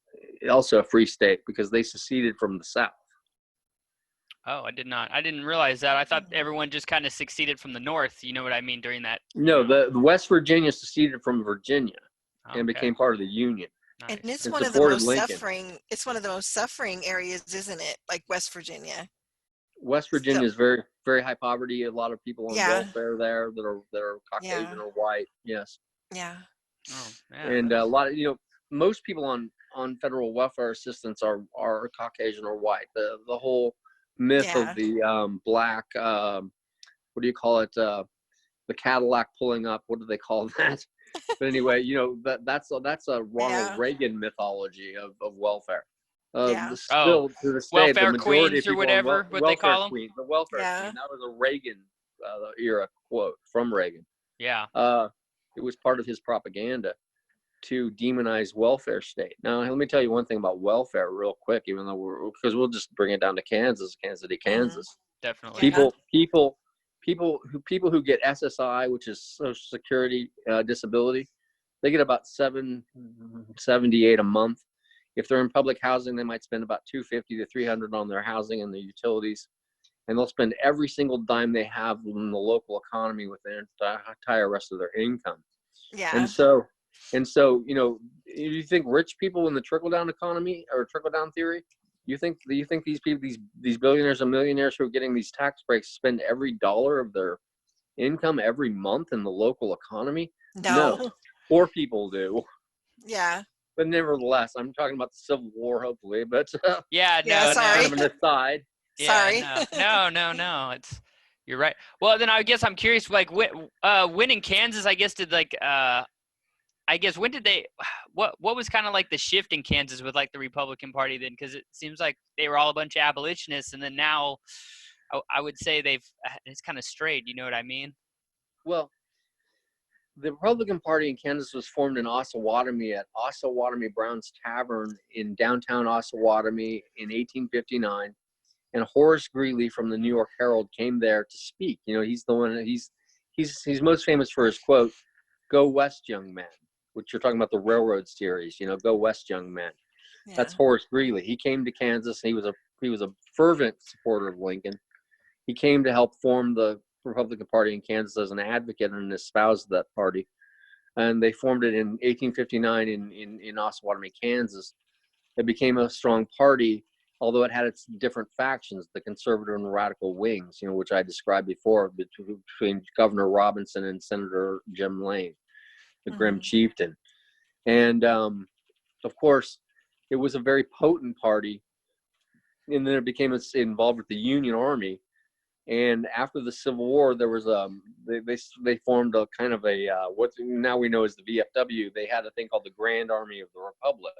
also a free state, because they seceded from the South. Oh, I didn't realize that. I thought everyone just kind of succeeded from the North. You know what I mean? During that. No, the West Virginia seceded from Virginia and became part of the Union. Nice. And it's one of the most suffering. It's one of the most suffering areas, isn't it? Like West Virginia. West Virginia is very, very high poverty. A lot of people on welfare there that are Caucasian or white. Yes. Yeah. Oh, man. And a lot of most people on federal welfare assistance are Caucasian or white. The whole myth of the black, what do you call it? The Cadillac pulling up. What do they call that? But anyway, that's a Ronald Reagan mythology of welfare. Still to this day, welfare the majority queens of people or whatever, what they call them. Queen, the welfare queen. That was a Reagan era quote from Reagan. Yeah. It was part of his propaganda to demonize welfare state. Now, let me tell you one thing about welfare real quick, even though because we'll just bring it down to Kansas City, Kansas. Definitely. People who get SSI, which is Social Security disability, they get about $778 a month. If they're in public housing, they might spend about $250 to $300 on their housing and their utilities, and they'll spend every single dime they have in the local economy with their entire rest of their income. Yeah. And so you think rich people in the trickle-down economy or trickle-down theory, you think these people, these billionaires and millionaires who are getting these tax breaks spend every dollar of their income every month in the local economy? No. Poor people do. Yeah. But nevertheless, I'm talking about the Civil War, hopefully. But sorry. Kind of an aside. Sorry. No. You're right. Well, then I guess I'm curious. Like, when in Kansas, I guess when did they? What was kind of like the shift in Kansas with like the Republican Party then? Because it seems like they were all a bunch of abolitionists, and then now, I would say it's kind of strayed. You know what I mean? Well, the Republican Party in Kansas was formed in Osawatomie at Osawatomie Brown's Tavern in downtown Osawatomie in 1859. And Horace Greeley from the New York Herald came there to speak. He's the one. He's most famous for his quote, "Go West, young man," which you're talking about the railroad series. "Go West, young man." Yeah. That's Horace Greeley. He came to Kansas. He was a fervent supporter of Lincoln. He came to help form the Republican Party in Kansas as an advocate and espoused that party, and they formed it in 1859 in Osawatomie, Kansas. It became a strong party, although it had its different factions, the conservative and radical wings, which I described before, between Governor Robinson and Senator Jim Lane, the Grim Chieftain. And of course, it was a very potent party, and then it became involved with the Union Army. And after the Civil War, there was they formed a kind of a what now we know as the VFW. They had a thing called the Grand Army of the Republic,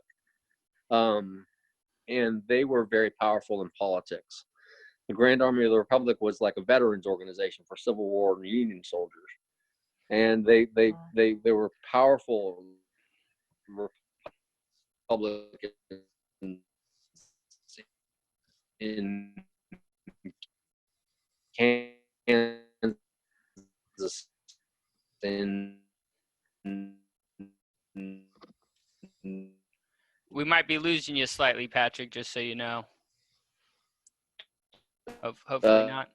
and they were very powerful in politics. The Grand Army of the Republic was like a veterans organization for Civil War and Union soldiers, and they were powerful Republicans in Kansas, in We might be losing you slightly, Patrick, just so you know. Hopefully not.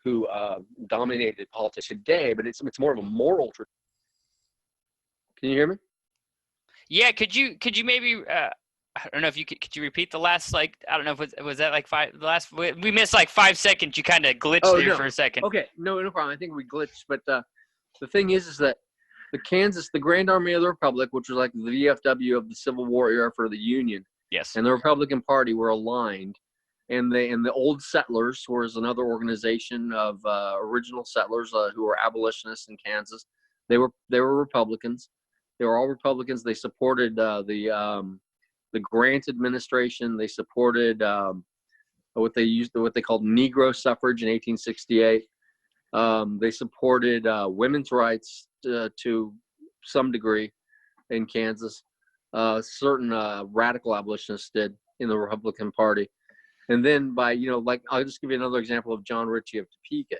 Who dominated politics today, but it's more of a moral truth. Can you hear me? Yeah, could you maybe I don't know if you could you repeat the last, like, I don't know if was that like the last, we missed like 5 seconds. You kind of glitched there for a second. Okay, no problem. I think we glitched, but the thing is that the Grand Army of the Republic, which was like the VFW of the Civil War era for the Union, yes, and the Republican Party were aligned, and the Old Settlers was another organization of original settlers who were abolitionists in Kansas. They were Republicans. They were all Republicans. They supported the Grant administration. They supported what they called Negro suffrage in 1868. They supported women's rights to some degree in Kansas. Certain radical abolitionists did in the Republican Party. And then I'll just give you another example of John Ritchie of Topeka.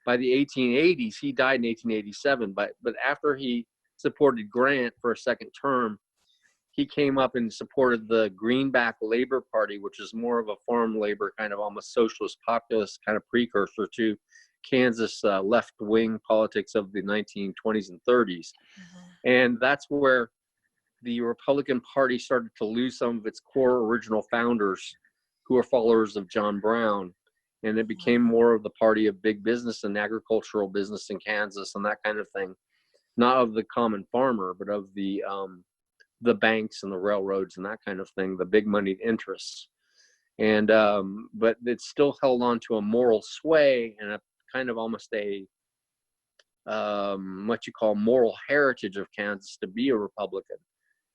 By the 1880s, he died in 1887, but after he supported Grant for a second term, he came up and supported the Greenback Labor Party, which is more of a farm labor kind of almost socialist populist kind of precursor to Kansas left-wing politics of the 1920s and 30s. And that's where the Republican Party started to lose some of its core original founders who were followers of John Brown. And it became more of the party of big business and agricultural business in Kansas and that kind of thing. Not of the common farmer, but of the banks and the railroads and that kind of thing, the big moneyed interests. And but it still held on to a moral sway and a kind of almost a what you call moral heritage of Kansas to be a Republican.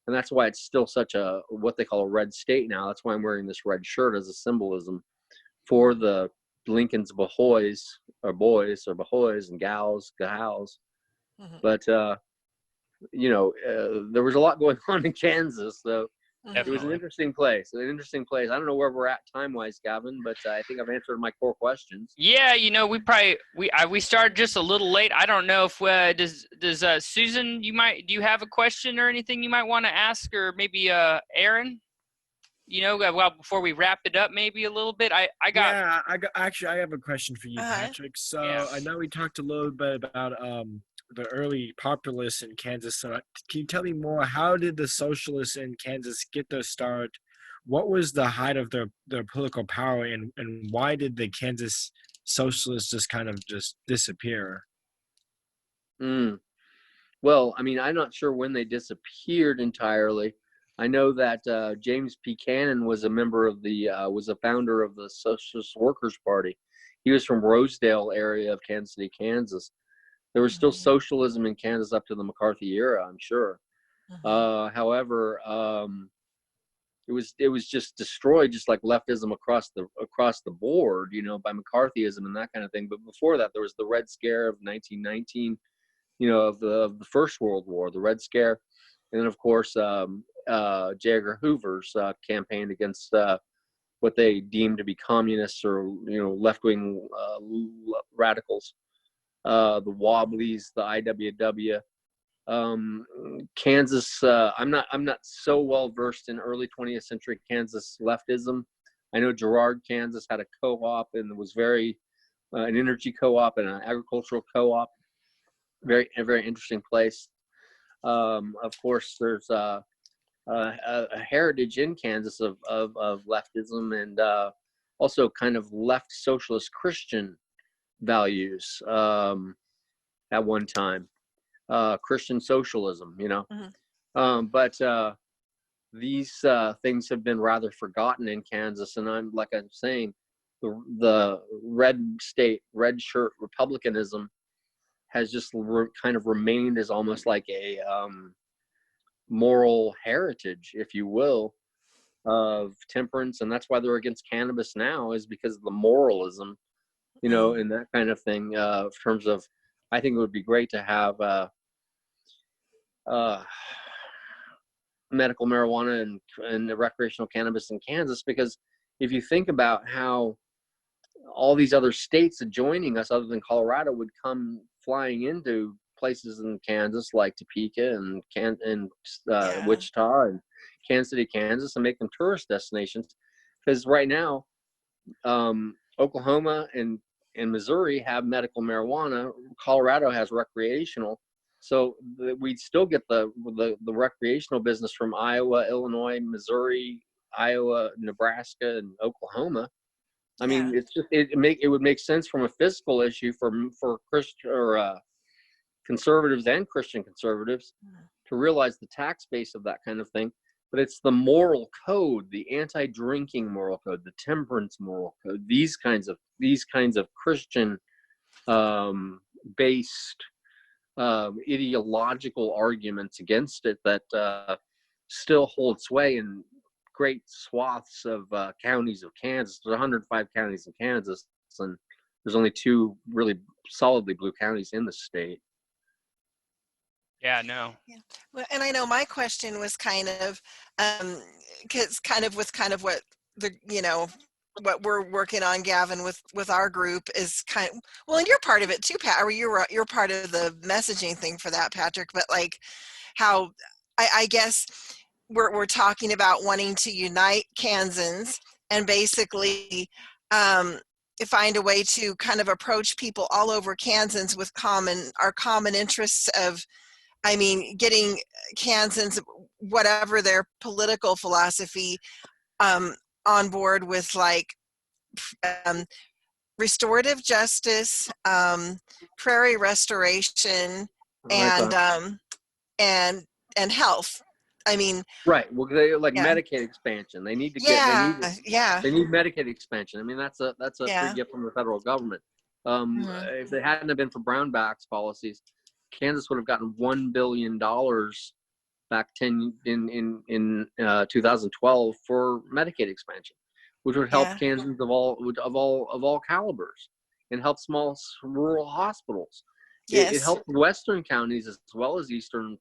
And that's why it's still such a what they call a red state now. That's why I'm wearing this red shirt as a symbolism for the Lincoln's boys and gals. But there was a lot going on in Kansas, so Definitely. It was an interesting place. I don't know where we're at time-wise, Gavin, but I think I've answered my core questions. Yeah, we started just a little late. I don't know if does Susan, do you have a question or anything you might want to ask, or maybe Aaron? Well, before we wrap it up, maybe a little bit. I have a question for you, Patrick. So I know we talked a little bit about the early populists in Kansas. So can you tell me more? How did the socialists in Kansas get their start? What was the height of their political power, and why did the Kansas socialists just disappear? Well, I mean, I'm not sure when they disappeared entirely. I know that James P. Cannon was a member of was a founder of the Socialist Workers Party. He was from Rosedale area of Kansas City, Kansas. There was still socialism in Kansas up to the McCarthy era, I'm sure. However, it was just destroyed, just like leftism across the board, by McCarthyism and that kind of thing. But before that, there was the Red Scare of 1919, of the First World War, the Red Scare, and then of course J. Edgar Hoover's campaign against what they deemed to be communists or left-wing radicals. The Wobblies, the IWW, Kansas. I'm not so well versed in early 20th century Kansas leftism. I know Girard, Kansas had a co-op and was very an energy co-op and an agricultural co-op. A very interesting place. Of course, there's a heritage in Kansas of leftism and also kind of left socialist Christian values at one time, Christian socialism, but these things have been rather forgotten in Kansas. And I'm saying, the red shirt republicanism has just kind of remained as almost like a moral heritage, if you will, of temperance, and that's why they're against cannabis now, is because of the moralism, and that kind of thing. In terms of, I think it would be great to have medical marijuana and the recreational cannabis in Kansas, because if you think about how all these other states adjoining us, other than Colorado, would come flying into places in Kansas like Topeka and Wichita and Kansas City, Kansas, and make them tourist destinations. Because right now, Oklahoma and Missouri have medical marijuana. Colorado has recreational. So we'd still get the recreational business from Iowa, Illinois, Missouri, Iowa, Nebraska, and Oklahoma. I mean, it's just it would make sense from a fiscal issue for Christian or conservatives and Christian conservatives to realize the tax base of that kind of thing. But it's the moral code, the anti-drinking moral code, the temperance moral code, these kinds of Christian based ideological arguments against it that still hold sway in great swaths of counties of Kansas. There's 105 counties in Kansas, and there's only 2 really solidly blue counties in the state. Yeah, no. Yeah. Well, and I know my question was kind of, because what the, what we're working on, Gavin, with our group is kind of, well, and you're part of it too, Pat, or you're part of the messaging thing for that, Patrick, but like how I guess we're talking about wanting to unite Kansans and basically find a way to kind of approach people all over Kansas with our common interests of, getting Kansans, whatever their political philosophy, on board with like restorative justice, prairie restoration, and health. Right. Well, they Yeah. Medicaid expansion. They need to they need Medicaid expansion. I mean, that's a free gift from the federal government. If it hadn't have been for Brownback's policies, Kansas would have gotten $1 billion back in 2012 for Medicaid expansion, which would help Kansans of all calibers, and help small rural hospitals. Yes. It helped western counties as well as the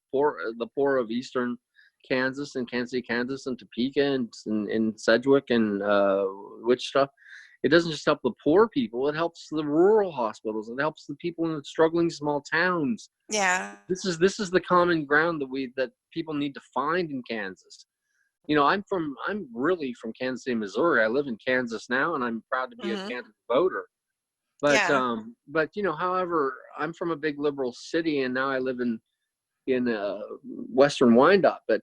poor of eastern Kansas and Kansas City, Kansas, and Topeka and Sedgwick and Wichita. It doesn't just help the poor people; it helps the rural hospitals. It helps the people in struggling small towns. Yeah. This is the common ground that people need to find in Kansas. I'm really from Kansas City, Missouri. I live in Kansas now, and I'm proud to be a Kansas voter. But however, I'm from a big liberal city, and now I live in Western Wyandotte. But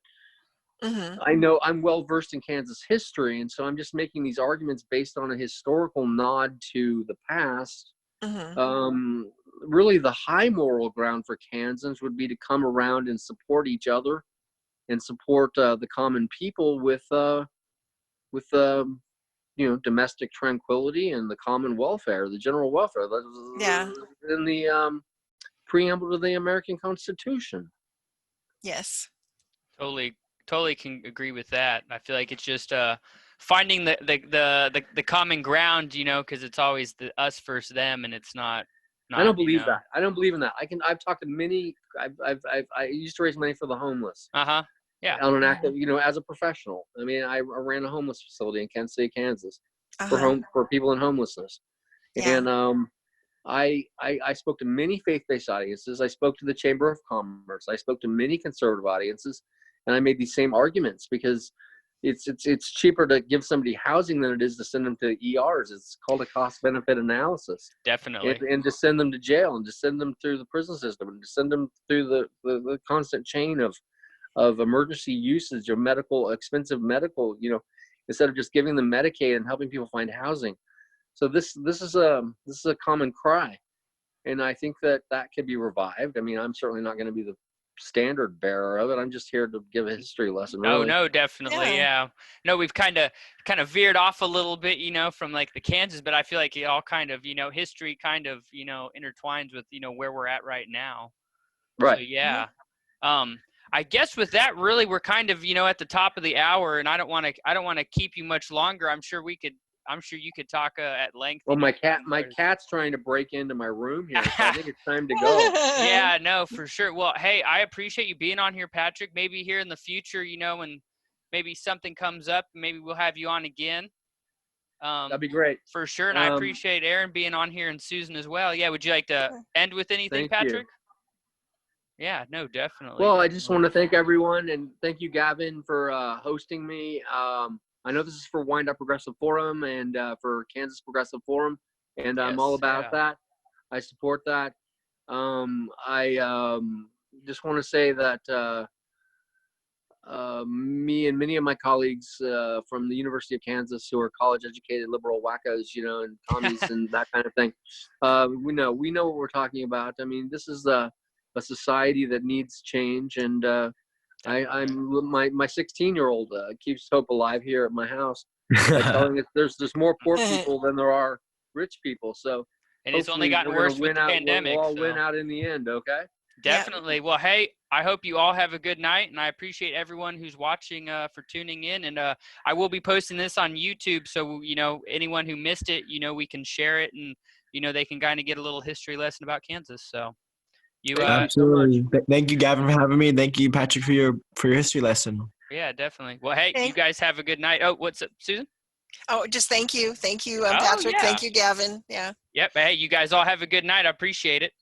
I know I'm well versed in Kansas history, and so I'm just making these arguments based on a historical nod to the past. Really, the high moral ground for Kansans would be to come around and support each other, and support the common people with domestic tranquility and the common welfare, the general welfare. In the preamble to the American Constitution. Yes. Totally can agree with that. I feel like it's just finding the common ground, because it's always the us versus them, and it's not. I don't believe that. I don't believe in that. I've talked to many. I used to raise money for the homeless. Yeah. On an active, as a professional. I ran a homeless facility in Kansas City, Kansas, for people in homelessness. Yeah. And I spoke to many faith-based audiences. I spoke to the Chamber of Commerce. I spoke to many conservative audiences, and I made these same arguments because it's cheaper to give somebody housing than it is to send them to ERs. It's called a cost-benefit analysis. Definitely. And to send them to jail, and to send them through the prison system, and to send them through the constant chain of emergency usage of expensive medical, instead of just giving them Medicaid and helping people find housing. So this is a common cry, and I think that could be revived. I'm certainly not going to be the standard bearer of it. I'm just here to give a history lesson. Really. Oh no, definitely, yeah. No, we've kind of veered off a little bit, from like the Kansas, but I feel like it all kind of, history kind of, intertwines with, where we're at right now. Right. So, yeah. I guess with that, really, we're kind of, at the top of the hour, and I don't want to keep you much longer. I'm sure you could talk at length. Well, my cat's trying to break into my room here, so I think it's time to go. Yeah, no, for sure. Well, hey, I appreciate you being on here, Patrick. Maybe here in the future, when maybe something comes up, maybe we'll have you on again. That'd be great. For sure, and I appreciate Aaron being on here and Susan as well. Yeah, would you like to end with anything, Patrick? Yeah, no, definitely. Well, I just want to thank everyone, and thank you, Gavin, for hosting me. I know this is for Wind Up Progressive Forum and for Kansas Progressive Forum, and I'm all about that. I support that. I just want to say that me and many of my colleagues from the University of Kansas who are college-educated liberal wackos, and commies and that kind of thing, we know what we're talking about. I mean, this is a society that needs change, and my 16-year-old keeps hope alive here at my house by telling us there's more poor people than there are rich people. So, and it's only gotten worse with the pandemic. We'll all win out in the end. Okay. Definitely. Well, hey, I hope you all have a good night, and I appreciate everyone who's watching for tuning in. And I will be posting this on YouTube, so anyone who missed it, we can share it, and they can kind of get a little history lesson about Kansas. So, absolutely. Thank you, Gavin, for having me. Thank you, Patrick, for your history lesson. Yeah, definitely. Well, hey, you guys have a good night. Oh, what's up, Susan? Oh, just thank you, Patrick. Yeah. Thank you, Gavin. Yeah. Yep. Hey, you guys all have a good night. I appreciate it.